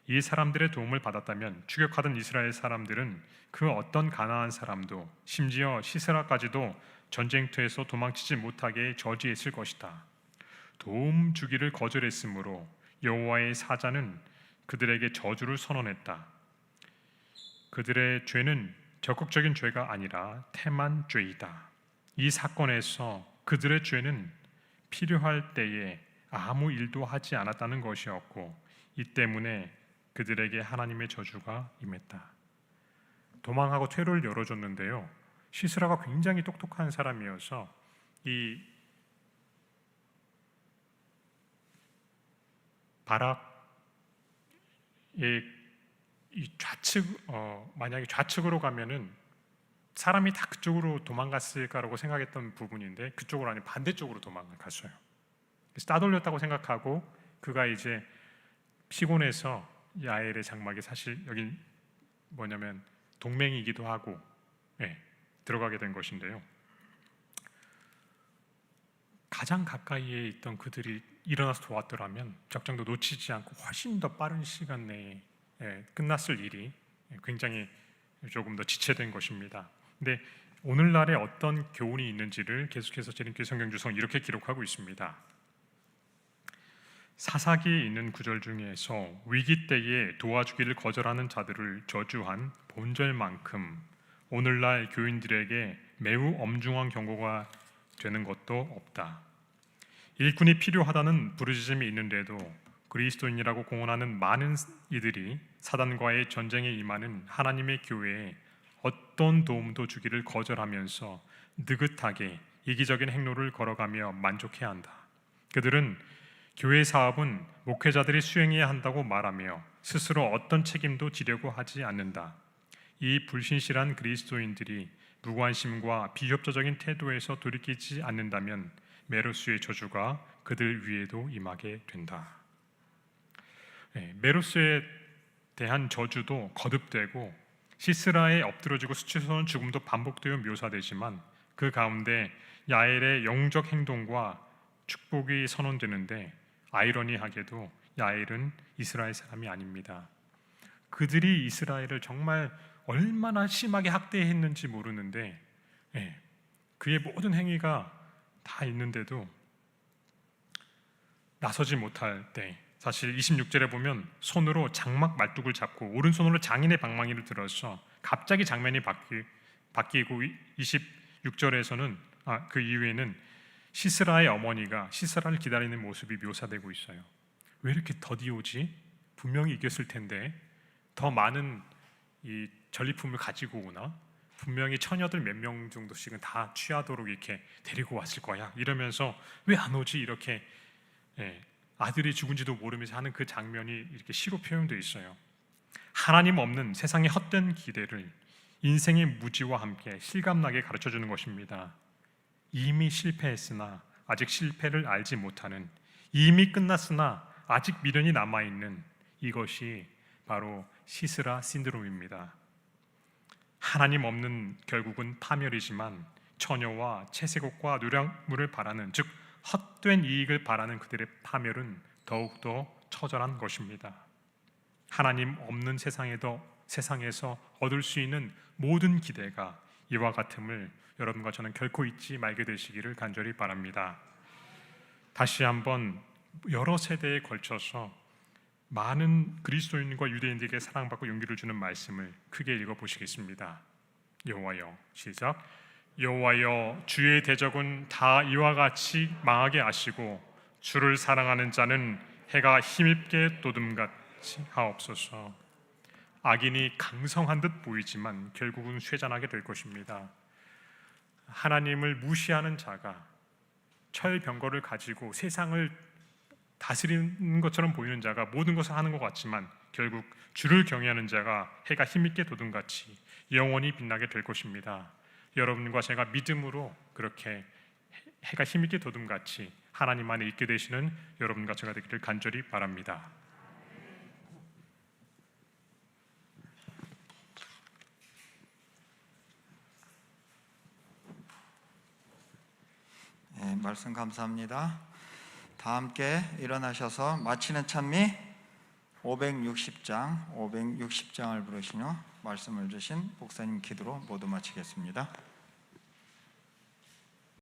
이 사람들의 도움을 받았다면 추격하던 이스라엘 사람들은 그 어떤 가나안 사람도 심지어 시스라까지도 전쟁터에서 도망치지 못하게 저지했을 것이다. 도움 주기를 거절했으므로 여호와의 사자는 그들에게 저주를 선언했다. 그들의 죄는 적극적인 죄가 아니라 태만 죄이다. 이 사건에서 그들의 죄는 필요할 때에 아무 일도 하지 않았다는 것이었고 이 때문에 그들에게 하나님의 저주가 임했다. 도망하고 퇴로를 열어줬는데요. 시스라가 굉장히 똑똑한 사람이어서 이 바락의 이 좌측 만약에 좌측으로 가면은 사람이 다 그쪽으로 도망갔을까라고 생각했던 부분인데 그쪽으로 아니면 반대쪽으로 도망갔어요. 그래서 따돌렸다고 생각하고 그가 이제 피곤해서 야엘의 장막에 사실 여기 뭐냐면 동맹이기도 하고 들어가게 된 것인데요. 가장 가까이에 있던 그들이 일어나서 도왔더라면 적장도 놓치지 않고 훨씬 더 빠른 시간 내에 끝났을 일이 굉장히 조금 더 지체된 것입니다. 근데 오늘날에 어떤 교훈이 있는지를 계속해서 재림교회 성경주석은 이렇게 기록하고 있습니다. 사사기에 있는 구절 중에서 위기 때에 도와주기를 거절하는 자들을 저주한 본절만큼 오늘날 교인들에게 매우 엄중한 경고가 되는 것도 없다. 일꾼이 필요하다는 부르짖음이 있는데도 그리스도인이라고 공언하는 많은 이들이 사단과의 전쟁에 임하는 하나님의 교회에 어떤 도움도 주기를 거절하면서 느긋하게 이기적인 행로를 걸어가며 만족해야 한다. 그들은 교회 사업은 목회자들이 수행해야 한다고 말하며 스스로 어떤 책임도 지려고 하지 않는다. 이 불신실한 그리스도인들이 무관심과 비협조적인 태도에서 돌이키지 않는다면 메로스의 저주가 그들 위에도 임하게 된다. 메로스에 대한 저주도 거듭되고 시스라의 엎드러지고 수치스러운 죽음도 반복되어 묘사되지만 그 가운데 야엘의 영적 행동과 축복이 선언되는데 아이러니하게도 야엘은 이스라엘 사람이 아닙니다. 그들이 이스라엘을 정말 얼마나 심하게 학대했는지 모르는데 그의 모든 행위가 다 있는데도 나서지 못할 때, 사실 26절에 보면 손으로 장막 말뚝을 잡고 오른손으로 장인의 방망이를 들어서 갑자기 장면이 바뀌고 26절에서는 그 이후에는 시스라의 어머니가 시스라를 기다리는 모습이 묘사되고 있어요. 왜 이렇게 더디 오지? 분명히 이겼을 텐데 더 많은 이 전리품을 가지고 오나? 분명히 처녀들 몇 명 정도씩은 다 취하도록 이렇게 데리고 왔을 거야. 이러면서 왜 안 오지? 이렇게 아들이 죽은지도 모르면서 하는 그 장면이 이렇게 시로 표현되어 있어요. 하나님 없는 세상의 헛된 기대를 인생의 무지와 함께 실감나게 가르쳐주는 것입니다. 이미 실패했으나 아직 실패를 알지 못하는, 이미 끝났으나 아직 미련이 남아있는, 이것이 바로 시스라 신드롬입니다. 하나님 없는 결국은 파멸이지만 처녀와 채색옷과 누량물을 바라는, 즉 헛된 이익을 바라는 그들의 파멸은 더욱더 처절한 것입니다. 하나님 없는 세상에서 얻을 수 있는 모든 기대가 이와 같음을 여러분과 저는 결코 잊지 말게 되시기를 간절히 바랍니다. 다시 한번 여러 세대에 걸쳐서 많은 그리스도인과 유대인들에게 사랑받고 용기를 주는 말씀을 크게 읽어보시겠습니다. 여호와여, 시작. 여호와여, 주의 대적은 다 이와 같이 망하게 하시고 주를 사랑하는 자는 해가 힘입게 도둠같이 하옵소서. 악인이 강성한 듯 보이지만 결국은 쇠잔하게 될 것입니다. 하나님을 무시하는 자가 철병거를 가지고 세상을 다스리는 것처럼 보이는 자가 모든 것을 하는 것 같지만 결국 주를 경외하는 자가 해가 힘있게 도둠같이 영원히 빛나게 될 것입니다. 여러분과 제가 믿음으로 그렇게 해가 힘있게 도둠같이 하나님 안에 있게 되시는 여러분과 제가 되기를 간절히 바랍니다. 말씀 감사합니다. 다 함께 일어나셔서 마치는 찬미 560장을 부르시며 말씀을 주신 목사님 기도로 모두 마치겠습니다.